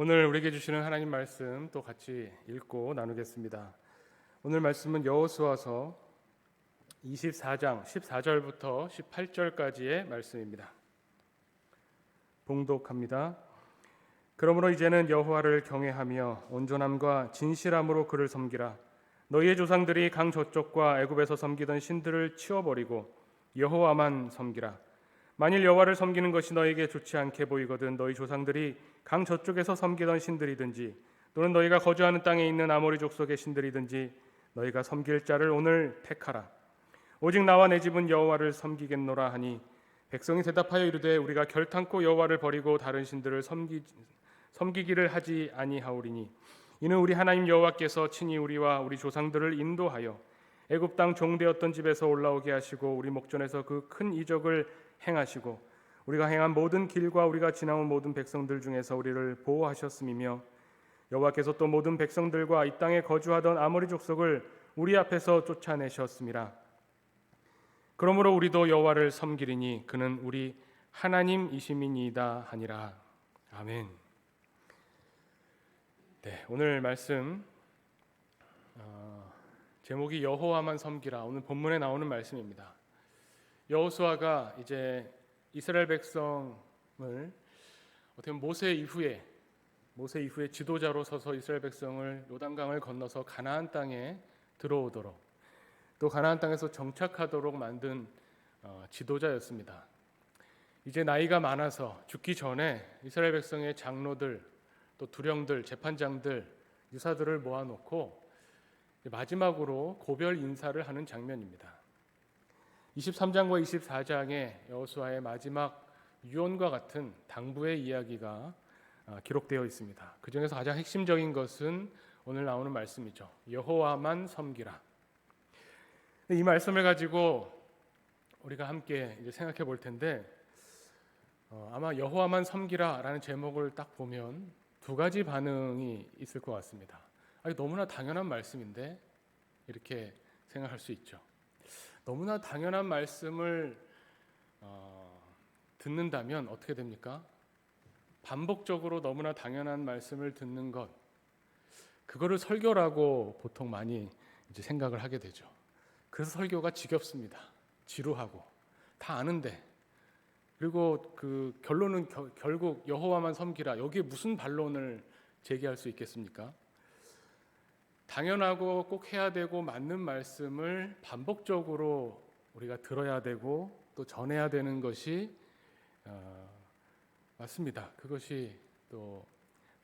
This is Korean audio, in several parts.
오늘 우리에게 주시는 하나님 말씀 또 같이 읽고 나누겠습니다. 오늘 말씀은 여호수아서 24장 14절부터 18절까지의 말씀입니다. 봉독합니다. 그러므로 이제는 여호와를 경외하며 온전함과 진실함으로 그를 섬기라. 너희의 조상들이 강 저쪽과 애굽에서 섬기던 신들을 치워버리고 여호와만 섬기라. 만일 여호와를 섬기는 것이 너희에게 좋지 않게 보이거든 너희 조상들이 강 저쪽에서 섬기던 신들이든지 또는 너희가 거주하는 땅에 있는 아모리 족속의 신들이든지 너희가 섬길 자를 오늘 택하라. 오직 나와 내 집은 여호와를 섬기겠노라 하니 백성이 대답하여 이르되 우리가 결탄코 여호와를 버리고 다른 신들을 섬기기를 하지 아니하오리니 이는 우리 하나님 여호와께서 친히 우리와 우리 조상들을 인도하여 애굽 땅 종되었던 집에서 올라오게 하시고 우리 목전에서 그 큰 이적을 행하시고 우리가 행한 모든 길과 우리가 지나온 모든 백성들 중에서 우리를 보호하셨음이며 여호와께서 또 모든 백성들과 이 땅에 거주하던 아모리 족속을 우리 앞에서 쫓아내셨음이라. 그러므로 우리도 여호와를 섬기리니 그는 우리 하나님이심이니이다 하니라. 아멘. 네, 오늘 말씀 제목이 여호와만 섬기라. 오늘 본문에 나오는 말씀입니다. 여호수아가 이제 이스라엘 백성을 어떻게 보면 모세 이후에 지도자로 서서 이스라엘 백성을 요단강을 건너서 가나안 땅에 들어오도록 또 가나안 땅에서 정착하도록 만든 지도자였습니다. 이제 나이가 많아서 죽기 전에 이스라엘 백성의 장로들 또 두령들 재판장들 유사들을 모아놓고 마지막으로 고별 인사를 하는 장면입니다. 23장과 24장의 여호수아의 마지막 유언과 같은 당부의 이야기가 기록되어 있습니다. 그 중에서 가장 핵심적인 것은 오늘 나오는 말씀이죠. 여호와만 섬기라. 이 말씀을 가지고 우리가 함께 이제 생각해 볼 텐데 아마 여호와만 섬기라라는 제목을 딱 보면 두 가지 반응이 있을 것 같습니다. 아니, 너무나 당연한 말씀인데 이렇게 생각할 수 있죠. 너무나 당연한 말씀을 듣는다면 어떻게 됩니까? 반복적으로 너무나 당연한 말씀을 듣는 것, 그거를 설교라고 보통 많이 이제 생각을 하게 되죠. 그래서 설교가 지겹습니다. 지루하고 다 아는데, 그리고 그 결론은 결국 여호와만 섬기라. 여기에 무슨 반론을 제기할 수 있겠습니까? 당연하고 꼭 해야 되고 맞는 말씀을 반복적으로 우리가 들어야 되고 또 전해야 되는 것이 맞습니다. 그것이 또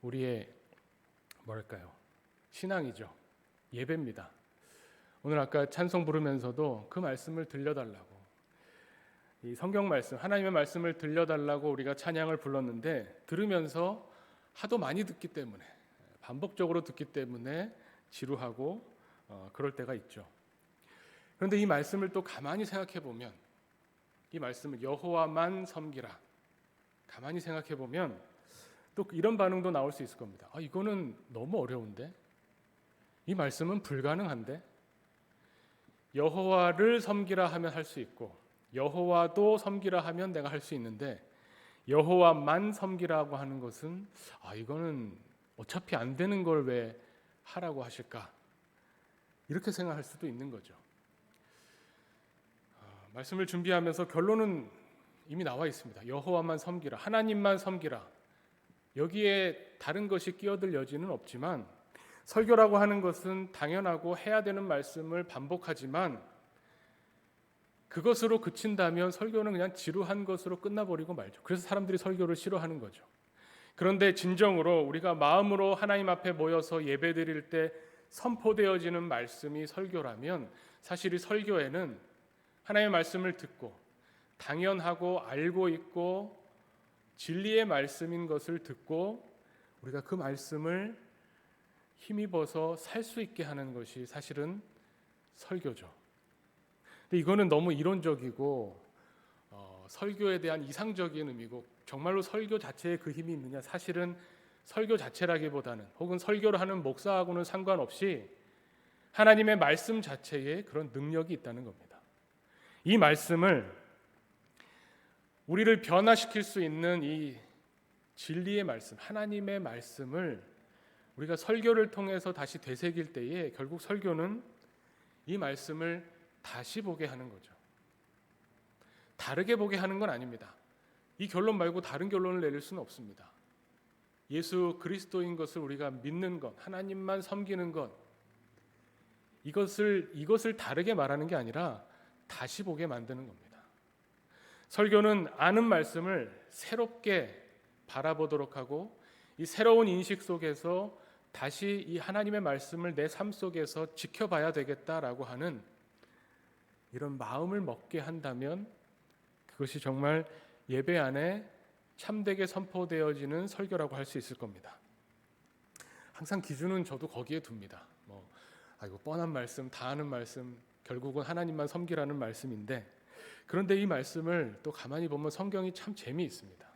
우리의 신앙이죠. 예배입니다. 오늘 아까 찬송 부르면서도 그 말씀을 들려달라고, 이 성경 말씀, 하나님의 말씀을 들려달라고 우리가 찬양을 불렀는데 들으면서 하도 많이 듣기 때문에, 반복적으로 듣기 때문에 지루하고 그럴 때가 있죠. 그런데 이 말씀을 또 가만히 생각해 보면, 이 말씀을 여호와만 섬기라 가만히 생각해 보면 또 이런 반응도 나올 수 있을 겁니다. 이거는 너무 어려운데, 이 말씀은 불가능한데, 여호와를 섬기라 하면 할 수 있고 여호와도 섬기라 하면 내가 할 수 있는데 여호와만 섬기라고 하는 것은 이거는 어차피 안 되는 걸 왜 하라고 하실까? 이렇게 생각할 수도 있는 거죠. 말씀을 준비하면서 결론은 이미 나와 있습니다. 여호와만 섬기라, 하나님만 섬기라. 여기에 다른 것이 끼어들 여지는 없지만, 설교라고 하는 것은 당연하고 해야 되는 말씀을 반복하지만 그것으로 그친다면 설교는 그냥 지루한 것으로 끝나버리고 말죠. 그래서 사람들이 설교를 싫어하는 거죠. 그런데 진정으로 우리가 마음으로 하나님 앞에 모여서 예배드릴 때 선포되어지는 말씀이 설교라면, 사실 이 설교에는 하나님의 말씀을 듣고 당연하고 알고 있고 진리의 말씀인 것을 듣고 우리가 그 말씀을 힘입어서 살 수 있게 하는 것이 사실은 설교죠. 근데 이거는 너무 이론적이고 설교에 대한 이상적인 의미고, 정말로 설교 자체에 그 힘이 있느냐? 사실은 설교 자체라기보다는, 혹은 설교를 하는 목사하고는 상관없이 하나님의 말씀 자체에 그런 능력이 있다는 겁니다. 이 말씀을 우리를 변화시킬 수 있는 이 진리의 말씀, 하나님의 말씀을 우리가 설교를 통해서 다시 되새길 때에 결국 설교는 이 말씀을 다시 보게 하는 거죠. 다르게 보게 하는 건 아닙니다. 이 결론 말고 다른 결론을 내릴 수는 없습니다. 예수 그리스도인 것을 우리가 믿는 것, 하나님만 섬기는 것, 이것을 다르게 말하는 게 아니라 다시 보게 만드는 겁니다. 설교는 아는 말씀을 새롭게 바라보도록 하고 이 새로운 인식 속에서 다시 이 하나님의 말씀을 내 삶 속에서 지켜봐야 되겠다라고 하는 이런 마음을 먹게 한다면 그것이 정말 예배 안에 참되게 선포되어지는 설교라고 할 수 있을 겁니다. 항상 기준은 저도 거기에 둡니다. 이거 뻔한 말씀, 다 아는 말씀, 결국은 하나님만 섬기라는 말씀인데, 그런데 이 말씀을 또 가만히 보면 성경이 참 재미있습니다.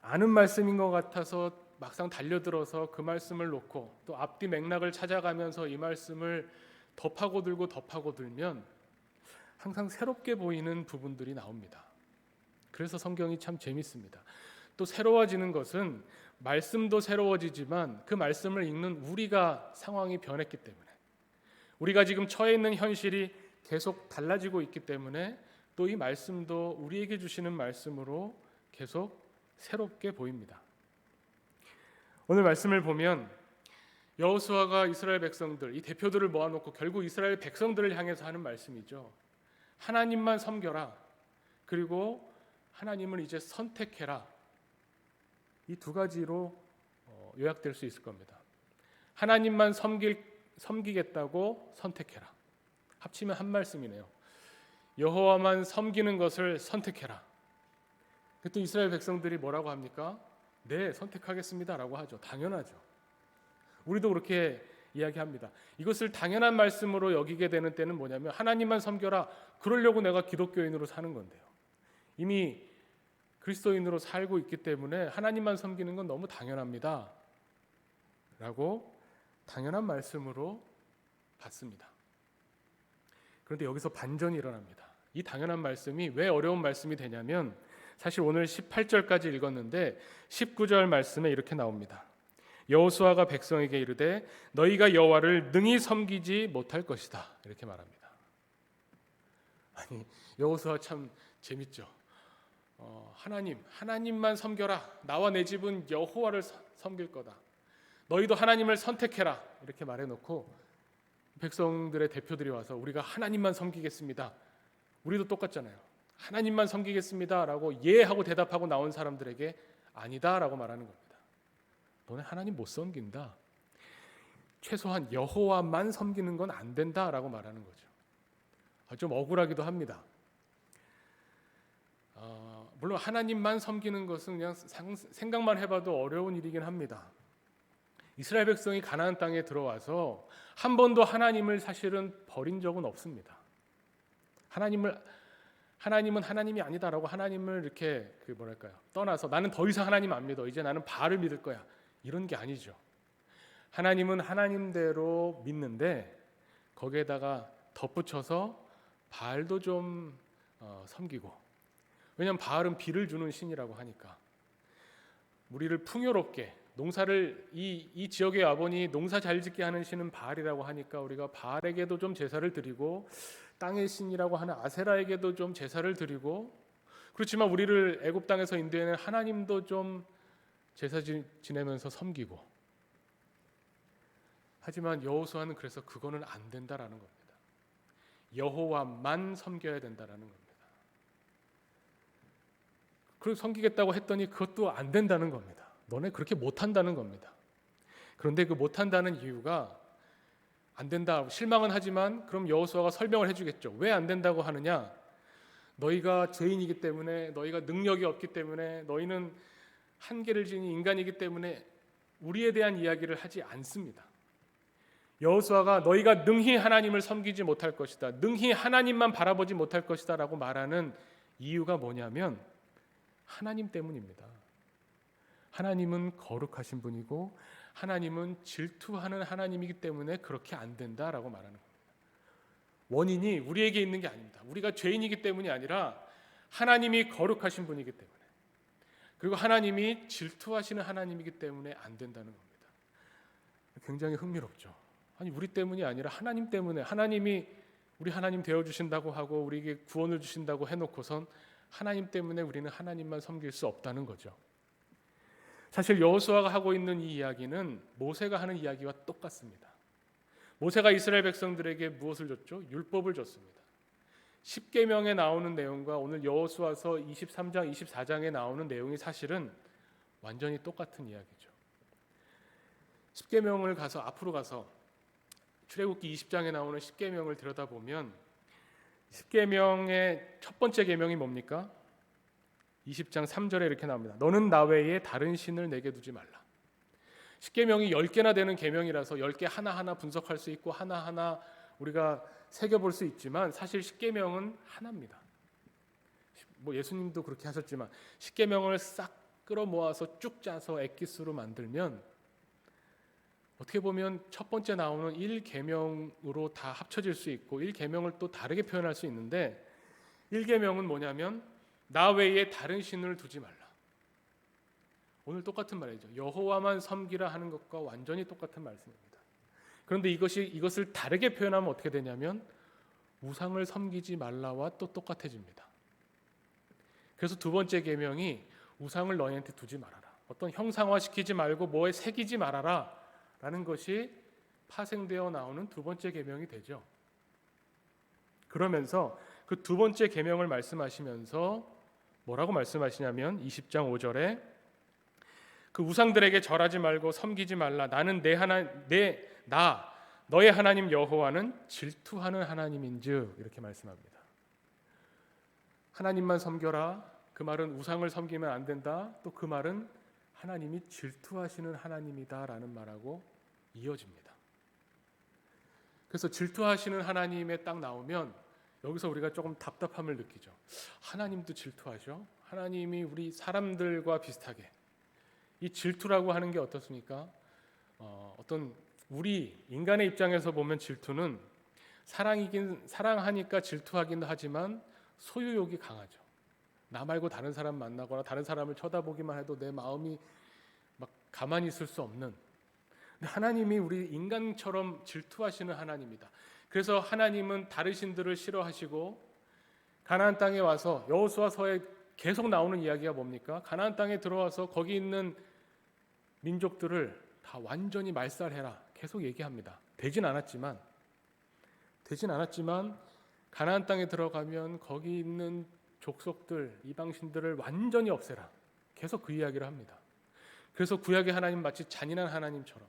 아는 말씀인 것 같아서 막상 달려들어서 그 말씀을 놓고 또 앞뒤 맥락을 찾아가면서 이 말씀을 더 파고들면 항상 새롭게 보이는 부분들이 나옵니다. 그래서 성경이 참 재밌습니다. 또 새로워지는 것은 말씀도 새로워지지만 그 말씀을 읽는 우리가 상황이 변했기 때문에, 우리가 지금 처해 있는 현실이 계속 달라지고 있기 때문에 또 이 말씀도 우리에게 주시는 말씀으로 계속 새롭게 보입니다. 오늘 말씀을 보면 여호수아가 이스라엘 백성들, 이 대표들을 모아놓고 결국 이스라엘 백성들을 향해서 하는 말씀이죠. 하나님만 섬겨라. 그리고 하나님을 이제 선택해라. 이 두 가지로 요약될 수 있을 겁니다. 하나님만 섬기겠다고 선택해라. 합치면 한 말씀이네요. 여호와만 섬기는 것을 선택해라. 그때 이스라엘 백성들이 뭐라고 합니까? 네, 선택하겠습니다라고 하죠. 당연하죠. 우리도 그렇게 이야기합니다. 이것을 당연한 말씀으로 여기게 되는 때는 뭐냐면 하나님만 섬겨라. 그러려고 내가 기독교인으로 사는 건데요. 이미 그리스도인으로 살고 있기 때문에 하나님만 섬기는 건 너무 당연합니다. 라고 당연한 말씀으로 받습니다. 그런데 여기서 반전이 일어납니다. 이 당연한 말씀이 왜 어려운 말씀이 되냐면 사실 오늘 18절까지 읽었는데 19절 말씀에 이렇게 나옵니다. 여호수아가 백성에게 이르되 너희가 여호와를 능히 섬기지 못할 것이다. 이렇게 말합니다. 아니, 여호수아 참 재밌죠. 하나님만 섬겨라. 나와 내 집은 여호와를 섬길 거다. 너희도 하나님을 선택해라. 이렇게 말해놓고 백성들의 대표들이 와서 우리가 하나님만 섬기겠습니다. 우리도 똑같잖아요. 하나님만 섬기겠습니다 라고 예 하고 대답하고 나온 사람들에게 아니다 라고 말하는 겁니다. 너네 하나님 못 섬긴다. 최소한 여호와만 섬기는 건 안 된다 라고 말하는 거죠. 좀 억울하기도 합니다. 물론 하나님만 섬기는 것은 그냥 생각만 해봐도 어려운 일이긴 합니다. 이스라엘 백성이 가나안 땅에 들어와서 한 번도 하나님을 사실은 버린 적은 없습니다. 하나님은 하나님이 아니다라고 하나님을 이렇게 떠나서 나는 더 이상 하나님 안 믿어. 이제 나는 바알을 믿을 거야. 이런 게 아니죠. 하나님은 하나님대로 믿는데 거기에다가 덧붙여서 바알도 좀 섬기고, 왜냐하면 바알은 비를 주는 신이라고 하니까 우리를 풍요롭게 농사를 이 지역에 와보니 농사 잘 짓게 하는 신은 바알이라고 하니까 우리가 바알에게도 좀 제사를 드리고 땅의 신이라고 하는 아세라에게도 좀 제사를 드리고, 그렇지만 우리를 애굽 땅에서 인도해낸 하나님도 좀 제사 지내면서 섬기고, 하지만 여호수아는 그래서 그거는 안 된다라는 겁니다. 여호와만 섬겨야 된다라는 겁니다. 그리고 섬기겠다고 했더니 그것도 안 된다는 겁니다. 너네 그렇게 못한다는 겁니다. 그런데 그 못한다는 이유가 안 된다, 실망은 하지만 그럼 여호수아가 설명을 해주겠죠. 왜 안 된다고 하느냐? 너희가 죄인이기 때문에, 너희가 능력이 없기 때문에, 너희는 한계를 지닌 인간이기 때문에 우리에 대한 이야기를 하지 않습니다. 여호수아가 너희가 능히 하나님을 섬기지 못할 것이다, 능히 하나님만 바라보지 못할 것이다 라고 말하는 이유가 뭐냐면 하나님 때문입니다. 하나님은 거룩하신 분이고 하나님은 질투하는 하나님이기 때문에 그렇게 안 된다라고 말하는 겁니다. 원인이 우리에게 있는 게 아닙니다. 우리가 죄인이기 때문이 아니라 하나님이 거룩하신 분이기 때문에, 그리고 하나님이 질투하시는 하나님이기 때문에 안 된다는 겁니다. 굉장히 흥미롭죠. 아니 우리 때문이 아니라 하나님 때문에, 하나님이 우리 하나님 되어주신다고 하고 우리에게 구원을 주신다고 해놓고선 하나님 때문에 우리는 하나님만 섬길 수 없다는 거죠. 사실 여호수아가 하고 있는 이 이야기는 모세가 하는 이야기와 똑같습니다. 모세가 이스라엘 백성들에게 무엇을 줬죠? 율법을 줬습니다. 십계명에 나오는 내용과 오늘 여호수아서 23장, 24장에 나오는 내용이 사실은 완전히 똑같은 이야기죠. 십계명을 앞으로 가서 출애굽기 20장에 나오는 십계명을 들여다보면 십계명의 첫 번째 계명이 뭡니까? 20장 3절에 이렇게 나옵니다. 너는 나 외에 다른 신을 내게 두지 말라. 십계명이 10개나 되는 계명이라서 10개 하나하나 분석할 수 있고 하나하나 우리가 새겨볼 수 있지만 사실 십계명은 하나입니다. 예수님도 그렇게 하셨지만 십계명을 싹 끌어모아서 쭉 짜서 엑기스로 만들면 어떻게 보면 첫 번째 나오는 1계명으로 다 합쳐질 수 있고 1계명을 또 다르게 표현할 수 있는데 1계명은 뭐냐면 나 외에 다른 신을 두지 말라. 오늘 똑같은 말이죠. 여호와만 섬기라 하는 것과 완전히 똑같은 말씀입니다. 그런데 이것을 다르게 표현하면 어떻게 되냐면 우상을 섬기지 말라와 또 똑같아집니다. 그래서 두 번째 계명이 우상을 너희한테 두지 말아라. 어떤 형상화시키지 말고 뭐에 새기지 말아라 라는 것이 파생되어 나오는 두 번째 계명이 되죠. 그러면서 그 두 번째 계명을 말씀하시면서 뭐라고 말씀하시냐면 20장 5절에 그 우상들에게 절하지 말고 섬기지 말라. 나는 너의 하나님 여호와는 질투하는 하나님인즉 이렇게 말씀합니다. 하나님만 섬겨라. 그 말은 우상을 섬기면 안 된다. 또 그 말은 하나님이 질투하시는 하나님이다라는 말하고 이어집니다. 그래서 질투하시는 하나님에 딱 나오면 여기서 우리가 조금 답답함을 느끼죠. 하나님도 질투하셔? 하나님이 우리 사람들과 비슷하게 이 질투라고 하는 게 어떻습니까? 어떤 우리 인간의 입장에서 보면 질투는 사랑하니까 질투하긴 하지만 소유욕이 강하죠. 나 말고 다른 사람 만나거나 다른 사람을 쳐다보기만 해도 내 마음이 막 가만히 있을 수 없는. 근데 하나님이 우리 인간처럼 질투하시는 하나님이다. 그래서 하나님은 다른 신들을 싫어하시고 가나안 땅에 와서 여호수아서에 계속 나오는 이야기가 뭡니까? 가나안 땅에 들어와서 거기 있는 민족들을 다 완전히 말살해라. 계속 얘기합니다. 되진 않았지만 가나안 땅에 들어가면 거기 있는 족속들, 이방신들을 완전히 없애라. 계속 그 이야기를 합니다. 그래서 구약의 하나님 마치 잔인한 하나님처럼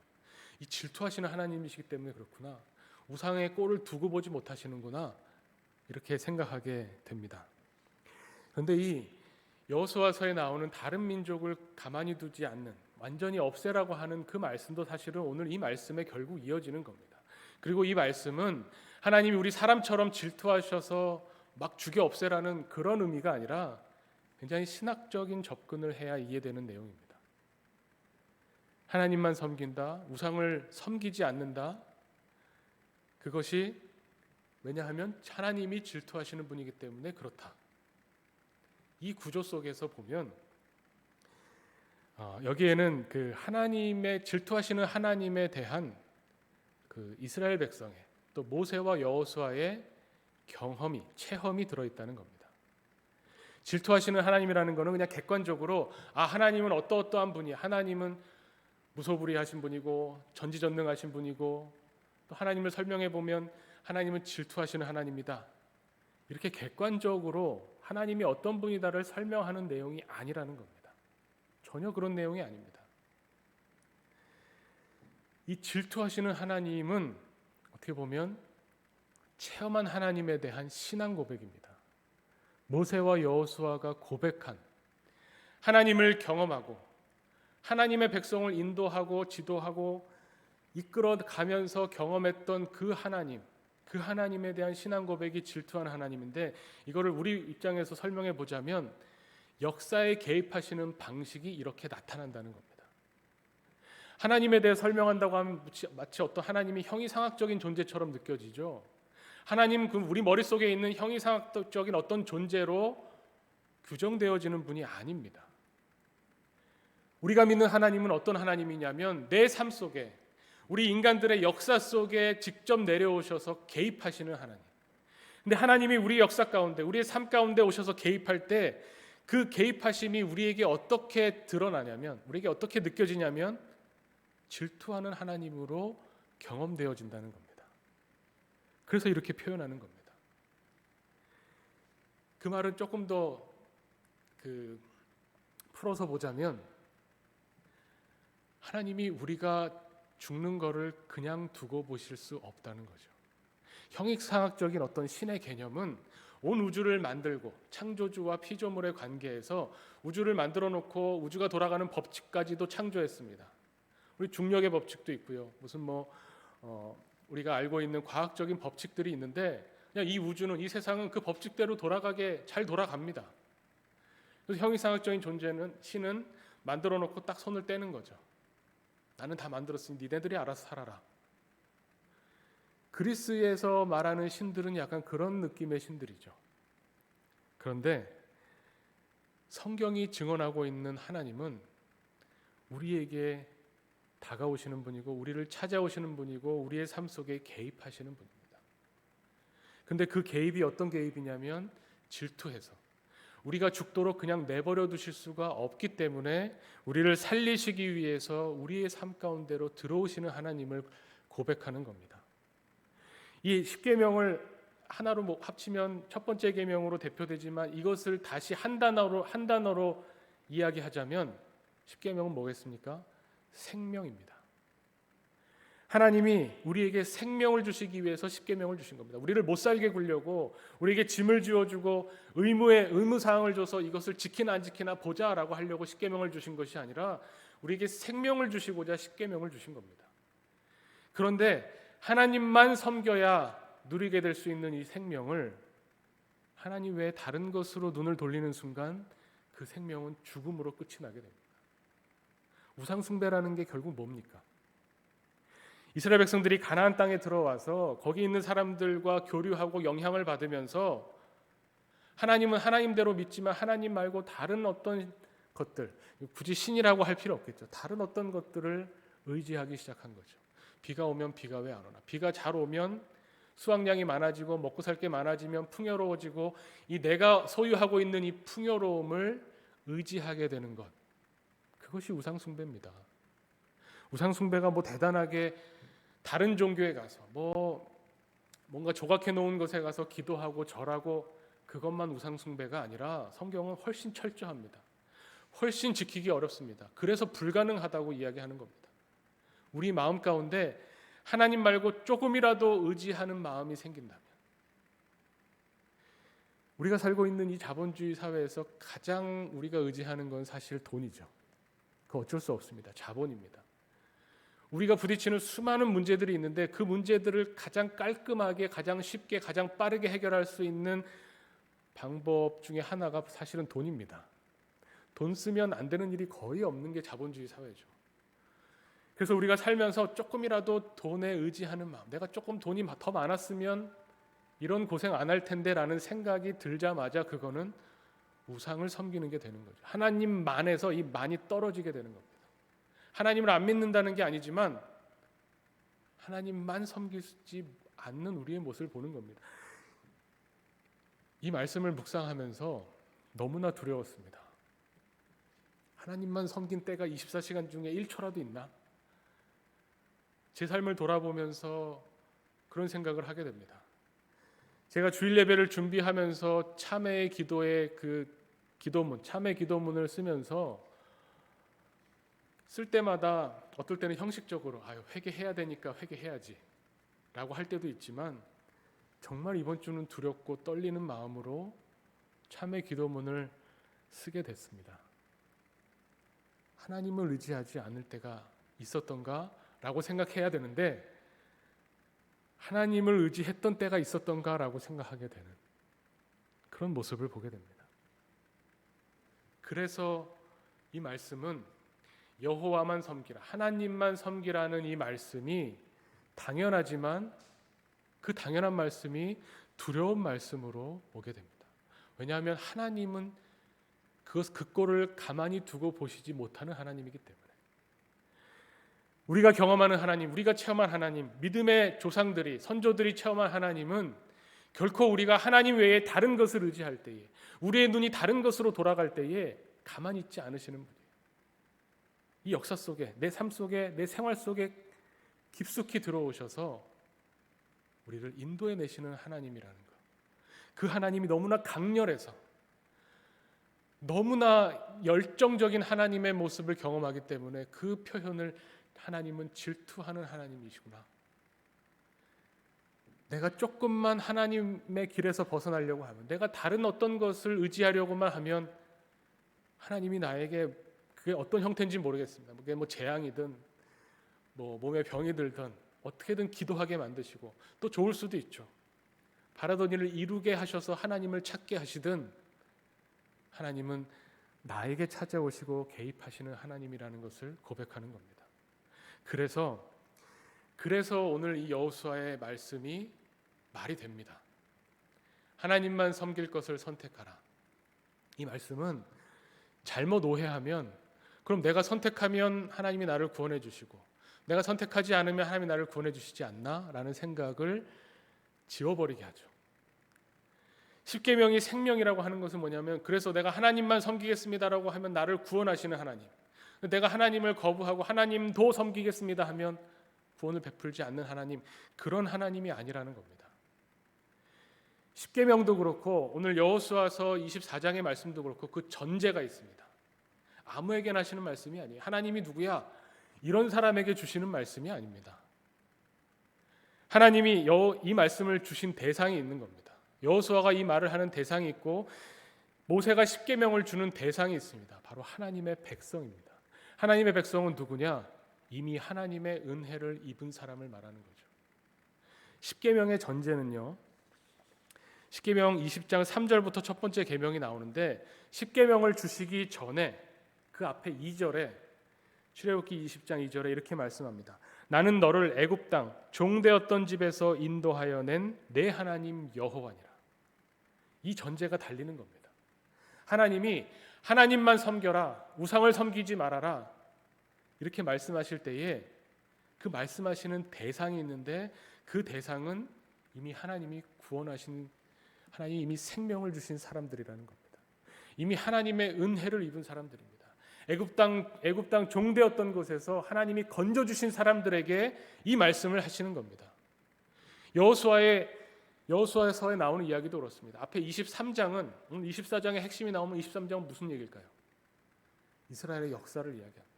이 질투하시는 하나님이시기 때문에 그렇구나. 우상의 꼴을 두고 보지 못하시는구나. 이렇게 생각하게 됩니다. 그런데 이 여호수아서에 나오는 다른 민족을 가만히 두지 않는, 완전히 없애라고 하는 그 말씀도 사실은 오늘 이 말씀에 결국 이어지는 겁니다. 그리고 이 말씀은 하나님이 우리 사람처럼 질투하셔서 막 죽여 없애라는 그런 의미가 아니라 굉장히 신학적인 접근을 해야 이해되는 내용입니다. 하나님만 섬긴다, 우상을 섬기지 않는다. 그것이 왜냐하면 하나님이 질투하시는 분이기 때문에 그렇다. 이 구조 속에서 보면 여기에는 그 하나님의 질투하시는 하나님에 대한 그 이스라엘 백성의 또 모세와 여호수아의 체험이 들어있다는 겁니다. 질투하시는 하나님이라는 것은 그냥 객관적으로 하나님은 어떠한 분이야. 하나님은 무소불위하신 분이고 전지전능하신 분이고 또 하나님을 설명해 보면 하나님은 질투하시는 하나님이다. 이렇게 객관적으로 하나님이 어떤 분이다를 설명하는 내용이 아니라는 겁니다. 전혀 그런 내용이 아닙니다. 이 질투하시는 하나님은 어떻게 보면 체험한 하나님에 대한 신앙 고백입니다. 모세와 여호수아가 고백한 하나님을 경험하고 하나님의 백성을 인도하고 지도하고 이끌어가면서 경험했던 그 하나님에 대한 신앙 고백이 질투하는 하나님인데 이거를 우리 입장에서 설명해 보자면 역사에 개입하시는 방식이 이렇게 나타난다는 겁니다. 하나님에 대해 설명한다고 하면 마치 어떤 하나님이 형이상학적인 존재처럼 느껴지죠. 하나님 우리 머릿속에 있는 형이상학적인 어떤 존재로 규정되어지는 분이 아닙니다. 우리가 믿는 하나님은 어떤 하나님이냐면 내 삶 속에, 우리 인간들의 역사 속에 직접 내려오셔서 개입하시는 하나님. 근데 하나님이 우리 역사 가운데, 우리의 삶 가운데 오셔서 개입할 때 그 개입하심이 우리에게 어떻게 드러나냐면, 우리에게 어떻게 느껴지냐면 질투하는 하나님으로 경험되어진다는 겁니다. 그래서 이렇게 표현하는 겁니다. 그 말은 조금 더 풀어서 보자면, 하나님이 우리가 죽는 거를 그냥 두고 보실 수 없다는 거죠. 형이상학적인 어떤 신의 개념은 온 우주를 만들고 창조주와 피조물의 관계에서 우주를 만들어 놓고 우주가 돌아가는 법칙까지도 창조했습니다. 우리 중력의 법칙도 있고요. 무슨 우리가 알고 있는 과학적인 법칙들이 있는데, 그냥 이 우주는, 이 세상은 그 법칙대로 돌아가게 잘 돌아갑니다. 그래서 형이상학적인 존재는, 신은 만들어 놓고 딱 손을 떼는 거죠. 나는 다 만들었으니 니네들이 알아서 살아라. 그리스에서 말하는 신들은 약간 그런 느낌의 신들이죠. 그런데 성경이 증언하고 있는 하나님은 우리에게 다가오시는 분이고, 우리를 찾아오시는 분이고, 우리의 삶 속에 개입하시는 분입니다. 근데 그 개입이 어떤 개입이냐면 질투해서, 우리가 죽도록 그냥 내버려 두실 수가 없기 때문에 우리를 살리시기 위해서 우리의 삶 가운데로 들어오시는 하나님을 고백하는 겁니다. 이 십계명을 하나로 합치면 첫 번째 계명으로 대표되지만, 이것을 다시 한 단어로 이야기하자면 십계명은 뭐겠습니까? 생명입니다. 하나님이 우리에게 생명을 주시기 위해서 십계명을 주신 겁니다. 우리를 못 살게 굴려고, 우리에게 짐을 지어주고 의무사항을 줘서 이것을 지키나 안 지키나 보자라고 하려고 십계명을 주신 것이 아니라 우리에게 생명을 주시고자 십계명을 주신 겁니다. 그런데 하나님만 섬겨야 누리게 될 수 있는 이 생명을 하나님 외에 다른 것으로 눈을 돌리는 순간 그 생명은 죽음으로 끝이 나게 됩니다. 우상 숭배라는 게 결국 뭡니까? 이스라엘 백성들이 가나안 땅에 들어와서 거기 있는 사람들과 교류하고 영향을 받으면서 하나님은 하나님대로 믿지만 하나님 말고 다른 어떤 것들, 굳이 신이라고 할 필요 없겠죠. 다른 어떤 것들을 의지하기 시작한 거죠. 비가 오면 비가 왜 안 오나? 비가 잘 오면 수확량이 많아지고 먹고 살 게 많아지면 풍요로워지고, 이 내가 소유하고 있는 이 풍요로움을 의지하게 되는 것, 그것이 우상 숭배입니다. 우상 숭배가 대단하게 다른 종교에 가서 뭔가 조각해 놓은 것에 가서 기도하고 절하고 그것만 우상 숭배가 아니라 성경은 훨씬 철저합니다. 훨씬 지키기 어렵습니다. 그래서 불가능하다고 이야기하는 겁니다. 우리 마음 가운데 하나님 말고 조금이라도 의지하는 마음이 생긴다면, 우리가 살고 있는 이 자본주의 사회에서 가장 우리가 의지하는 건 사실 돈이죠. 그거 어쩔 수 없습니다. 자본입니다. 우리가 부딪히는 수많은 문제들이 있는데 그 문제들을 가장 깔끔하게, 가장 쉽게, 가장 빠르게 해결할 수 있는 방법 중에 하나가 사실은 돈입니다. 돈 쓰면 안 되는 일이 거의 없는 게 자본주의 사회죠. 그래서 우리가 살면서 조금이라도 돈에 의지하는 마음, 내가 조금 돈이 더 많았으면 이런 고생 안 할 텐데 라는 생각이 들자마자 그거는 우상을 섬기는 게 되는 거죠. 하나님만에서 이 만이 떨어지게 되는 겁니다. 하나님을 안 믿는다는 게 아니지만 하나님만 섬기지 않는 우리의 모습을 보는 겁니다. 이 말씀을 묵상하면서 너무나 두려웠습니다. 하나님만 섬긴 때가 24시간 중에 1초라도 있나? 제 삶을 돌아보면서 그런 생각을 하게 됩니다. 제가 주일 예배를 준비하면서 참회의 기도의 참회 기도문을 쓰면서 쓸 때마다 어떨 때는 형식적으로 회개해야 되니까 회개해야지 라고 할 때도 있지만, 정말 이번 주는 두렵고 떨리는 마음으로 참회 기도문을 쓰게 됐습니다. 하나님을 의지하지 않을 때가 있었던가 라고 생각해야 되는데, 하나님을 의지했던 때가 있었던가 라고 생각하게 되는 그런 모습을 보게 됩니다. 그래서 이 말씀은 여호와만 섬기라, 하나님만 섬기라는 이 말씀이 당연하지만 그 당연한 말씀이 두려운 말씀으로 오게 됩니다. 왜냐하면 하나님은 그 꼴을 가만히 두고 보시지 못하는 하나님이기 때문에 우리가 경험하는 하나님, 우리가 체험한 하나님, 믿음의 조상들이 선조들이 체험한 하나님은 결코 우리가 하나님 외에 다른 것을 의지할 때에 우리의 눈이 다른 것으로 돌아갈 때에 가만히 있지 않으시는 분이에요. 이 역사 속에 내 삶 속에 내 생활 속에 깊숙이 들어오셔서 우리를 인도해 내시는 하나님이라는 것. 그 하나님이 너무나 강렬해서 너무나 열정적인 하나님의 모습을 경험하기 때문에 그 표현을 하나님은 질투하는 하나님이시구나. 내가 조금만 하나님의 길에서 벗어나려고 하면, 내가 다른 어떤 것을 의지하려고만 하면 하나님이 나에게 그게 어떤 형태인지 모르겠습니다. 그게 뭐 재앙이든 뭐 몸에 병이 들든 어떻게든 기도하게 만드시고, 또 좋을 수도 있죠. 바라던 일을 이루게 하셔서 하나님을 찾게 하시든, 하나님은 나에게 찾아오시고 개입하시는 하나님이라는 것을 고백하는 겁니다. 그래서 오늘 이 여호수아의 말씀이 말이 됩니다. 하나님만 섬길 것을 선택하라. 이 말씀은 잘못 오해하면, 그럼 내가 선택하면 하나님이 나를 구원해 주시고 내가 선택하지 않으면 하나님이 나를 구원해 주시지 않나? 라는 생각을 지워버리게 하죠. 십계명이 생명이라고 하는 것은 뭐냐면, 그래서 내가 하나님만 섬기겠습니다라고 하면 나를 구원하시는 하나님, 내가 하나님을 거부하고 하나님도 섬기겠습니다 하면 구원을 베풀지 않는 하나님, 그런 하나님이 아니라는 겁니다. 십계명도 그렇고 오늘 여호수아서 24장의 말씀도 그렇고 그 전제가 있습니다. 아무에게나 하시는 말씀이 아니에요. 하나님이 누구야? 이런 사람에게 주시는 말씀이 아닙니다. 하나님이 이 말씀을 주신 대상이 있는 겁니다. 여호수아가 이 말을 하는 대상이 있고 모세가 십계명을 주는 대상이 있습니다. 바로 하나님의 백성입니다. 하나님의 백성은 누구냐? 이미 하나님의 은혜를 입은 사람을 말하는 거죠. 십계명의 전제는요, 십계명 20장 3절부터 첫 번째 계명이 나오는데, 십계명을 주시기 전에 그 앞에 2절에 출애굽기 20장 2절에 이렇게 말씀합니다. 나는 너를 애굽 땅 종되었던 집에서 인도하여 낸 내 하나님 여호와니라. 이 전제가 달리는 겁니다. 하나님이 하나님만 섬겨라, 우상을 섬기지 말아라, 이렇게 말씀하실 때에 그 말씀하시는 대상이 있는데, 그 대상은 이미 하나님이 구원하신, 하나님이 이미 생명을 주신 사람들이라는 겁니다. 이미 하나님의 은혜를 입은 사람들입니다. 애굽 땅 종되었던 곳에서 하나님이 건져 주신 사람들에게 이 말씀을 하시는 겁니다. 여호수아서에 나오는 이야기도 그렇습니다. 앞에 23장은, 오늘 24장의 핵심이 나오면 23장은 무슨 얘기일까요? 이스라엘의 역사를 이야기합니다.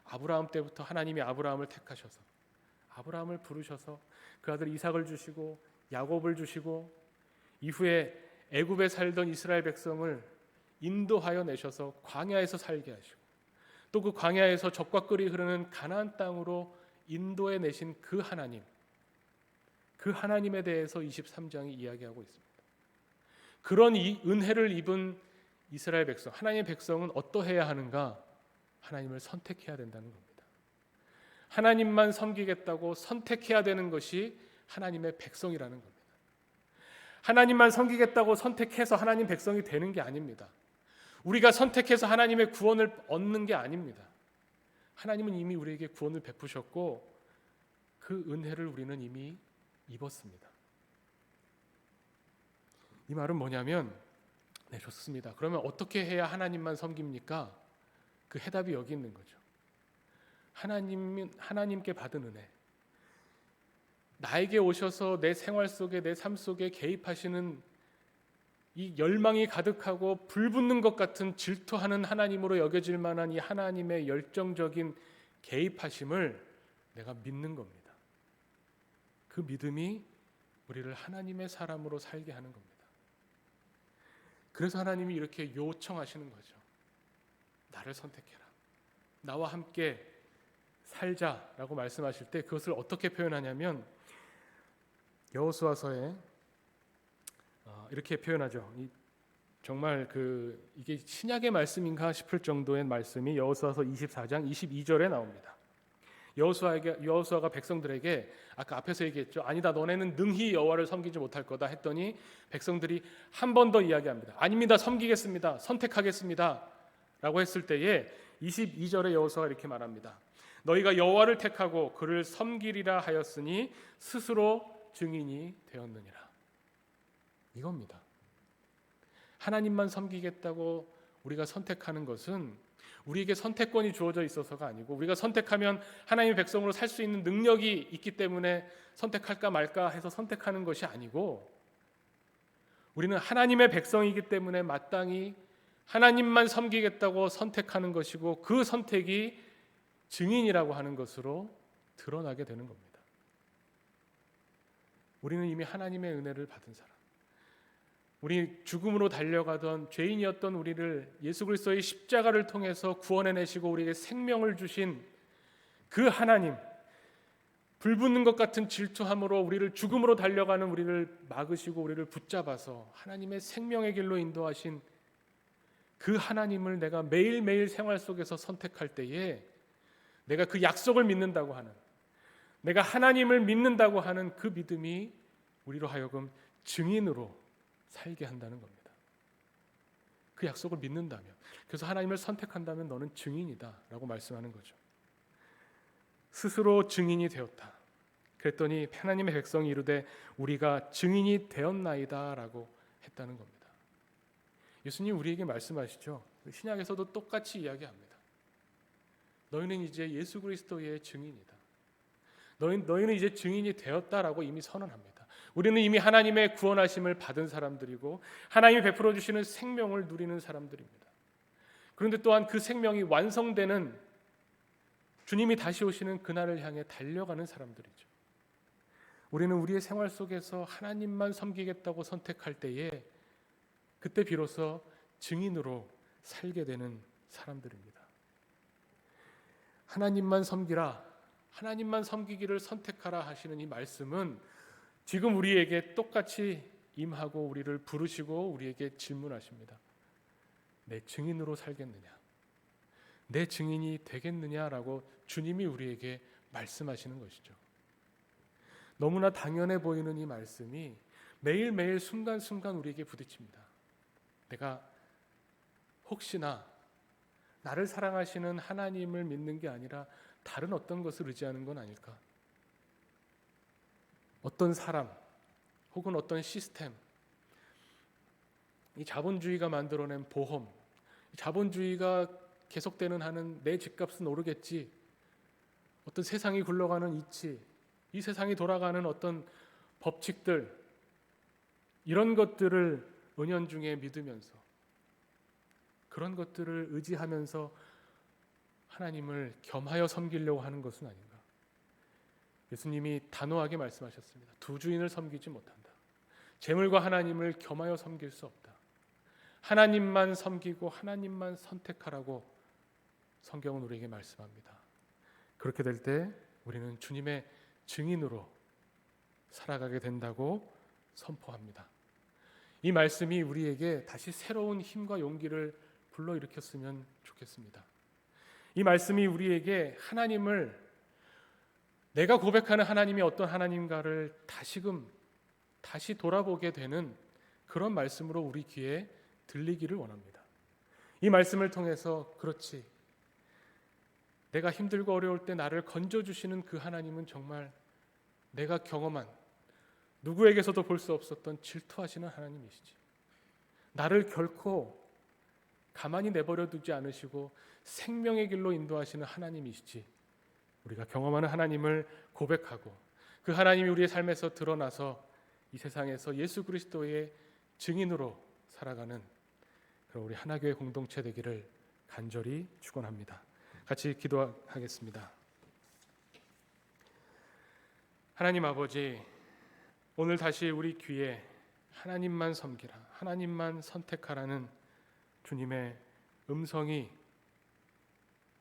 아브라함 때부터 하나님이 아브라함을 택하셔서 아브라함을 부르셔서 그 아들 이삭을 주시고 야곱을 주시고, 이후에 애굽에 살던 이스라엘 백성을 인도하여 내셔서 광야에서 살게 하시고, 또 그 광야에서 젖과 꿀이 흐르는 가나안 땅으로 인도해 내신 그 하나님, 그 하나님에 대해서 23장이 이야기하고 있습니다. 그런 이 은혜를 입은 이스라엘 백성, 하나님의 백성은 어떠해야 하는가? 하나님을 선택해야 된다는 겁니다. 하나님만 섬기겠다고 선택해야 되는 것이 하나님의 백성이라는 겁니다. 하나님만 섬기겠다고 선택해서 하나님 백성이 되는 게 아닙니다. 우리가 선택해서 하나님의 구원을 얻는 게 아닙니다. 하나님은 이미 우리에게 구원을 베푸셨고 그 은혜를 우리는 이미 입었습니다. 이 말은 뭐냐면, 네, 좋습니다. 그러면 어떻게 해야 하나님만 섬깁니까? 그 해답이 여기 있는 거죠. 하나님께 받은 은혜, 나에게 오셔서 내 생활 속에, 내 삶 속에 개입하시는 이 열망이 가득하고 불붙는 것 같은 질투하는 하나님으로 여겨질 만한 이 하나님의 열정적인 개입하심을 내가 믿는 겁니다. 그 믿음이 우리를 하나님의 사람으로 살게 하는 겁니다. 그래서 하나님이 이렇게 요청하시는 거죠. 나를 선택해라, 나와 함께 살자라고 말씀하실 때 그것을 어떻게 표현하냐면, 여호수아서에 이렇게 표현하죠. 정말 이게 신약의 말씀인가 싶을 정도의 말씀이 여호수아서 24장 22절에 나옵니다. 여호수아가 백성들에게 아까 앞에서 얘기했죠. 아니다, 너네는 능히 여호와를 섬기지 못할 거다 했더니 백성들이 한 번 더 이야기합니다. 아닙니다, 섬기겠습니다, 선택하겠습니다. 라고 했을 때에 22절의 여호수아가 이렇게 말합니다. 너희가 여호와를 택하고 그를 섬기리라 하였으니 스스로 증인이 되었느니라. 이겁니다. 하나님만 섬기겠다고 우리가 선택하는 것은 우리에게 선택권이 주어져 있어서가 아니고, 우리가 선택하면 하나님의 백성으로 살 수 있는 능력이 있기 때문에 선택할까 말까 해서 선택하는 것이 아니고, 우리는 하나님의 백성이기 때문에 마땅히 하나님만 섬기겠다고 선택하는 것이고, 그 선택이 증인이라고 하는 것으로 드러나게 되는 겁니다. 우리는 이미 하나님의 은혜를 받은 사람, 우리 죽음으로 달려가던 죄인이었던 우리를 예수 그리스도의 십자가를 통해서 구원해내시고 우리에게 생명을 주신 그 하나님, 불붙는 것 같은 질투함으로 우리를 죽음으로 달려가는 우리를 막으시고 우리를 붙잡아서 하나님의 생명의 길로 인도하신 그 하나님을 내가 매일매일 생활 속에서 선택할 때에 내가 그 약속을 믿는다고 하는, 내가 하나님을 믿는다고 하는 그 믿음이 우리로 하여금 증인으로 살게 한다는 겁니다. 그 약속을 믿는다면, 그래서 하나님을 선택한다면 너는 증인이다 라고 말씀하는 거죠. 스스로 증인이 되었다. 그랬더니 하나님의 백성이 이르되 우리가 증인이 되었나이다 라고 했다는 겁니다. 예수님 우리에게 말씀하시죠. 신약에서도 똑같이 이야기합니다. 너희는 이제 예수 그리스도의 증인이다. 너희는 이제 증인이 되었다라고 이미 선언합니다. 우리는 이미 하나님의 구원하심을 받은 사람들이고 하나님이 베풀어 주시는 생명을 누리는 사람들입니다. 그런데 또한 그 생명이 완성되는, 주님이 다시 오시는 그날을 향해 달려가는 사람들이죠. 우리는 우리의 생활 속에서 하나님만 섬기겠다고 선택할 때에 그때 비로소 증인으로 살게 되는 사람들입니다. 하나님만 섬기라, 하나님만 섬기기를 선택하라 하시는 이 말씀은 지금 우리에게 똑같이 임하고 우리를 부르시고 우리에게 질문하십니다. 내 증인으로 살겠느냐? 내 증인이 되겠느냐라고 주님이 우리에게 말씀하시는 것이죠. 너무나 당연해 보이는 이 말씀이 매일매일 순간순간 우리에게 부딪힙니다. 내가 혹시나 나를 사랑하시는 하나님을 믿는 게 아니라 다른 어떤 것을 의지하는 건 아닐까? 어떤 사람 혹은 어떤 시스템, 이 자본주의가 만들어낸 보험, 자본주의가 계속되는 한은 내 집값은 오르겠지, 어떤 세상이 굴러가는 이치, 이 세상이 돌아가는 어떤 법칙들, 이런 것들을 은연중에 믿으면서, 그런 것들을 의지하면서 하나님을 겸하여 섬기려고 하는 것은 아닌가? 예수님이 단호하게 말씀하셨습니다. 두 주인을 섬기지 못한다. 재물과 하나님을 겸하여 섬길 수 없다. 하나님만 섬기고 하나님만 선택하라고 성경은 우리에게 말씀합니다. 그렇게 될 때 우리는 주님의 증인으로 살아가게 된다고 선포합니다. 이 말씀이 우리에게 다시 새로운 힘과 용기를 불러일으켰으면 좋겠습니다. 이 말씀이 우리에게 하나님을, 내가 고백하는 하나님이 어떤 하나님가를 다시 돌아보게 되는 그런 말씀으로 우리 귀에 들리기를 원합니다. 이 말씀을 통해서, 그렇지, 내가 힘들고 어려울 때 나를 건져주시는 그 하나님은 정말 내가 경험한, 누구에게서도 볼 수 없었던 질투하시는 하나님이시지, 나를 결코 가만히 내버려 두지 않으시고 생명의 길로 인도하시는 하나님이시지, 우리가 경험하는 하나님을 고백하고 그 하나님이 우리의 삶에서 드러나서 이 세상에서 예수 그리스도의 증인으로 살아가는 그런 우리 하나교회 공동체 되기를 간절히 축원합니다. 같이 기도하겠습니다. 하나님 아버지, 오늘 다시 우리 귀에 하나님만 섬기라, 하나님만 선택하라는 주님의 음성이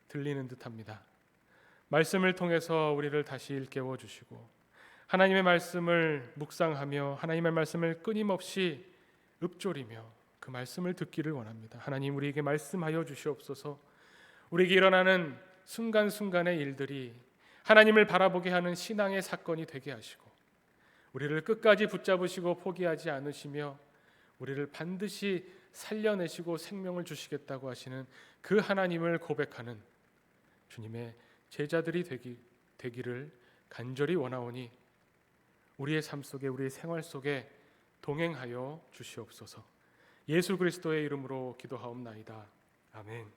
들리는 듯합니다. 말씀을 통해서 우리를 다시 일깨워 주시고 하나님의 말씀을 묵상하며 하나님의 말씀을 끊임없이 읊조리며 그 말씀을 듣기를 원합니다. 하나님, 우리에게 말씀하여 주시옵소서. 우리에게 일어나는 순간순간의 일들이 하나님을 바라보게 하는 신앙의 사건이 되게 하시고 우리를 끝까지 붙잡으시고 포기하지 않으시며 우리를 반드시 살려내시고 생명을 주시겠다고 하시는 그 하나님을 고백하는 주님의 제자들이 되기를 간절히 원하오니 우리의 삶 속에, 우리의 생활 속에 동행하여 주시옵소서. 예수 그리스도의 이름으로 기도하옵나이다. 아멘.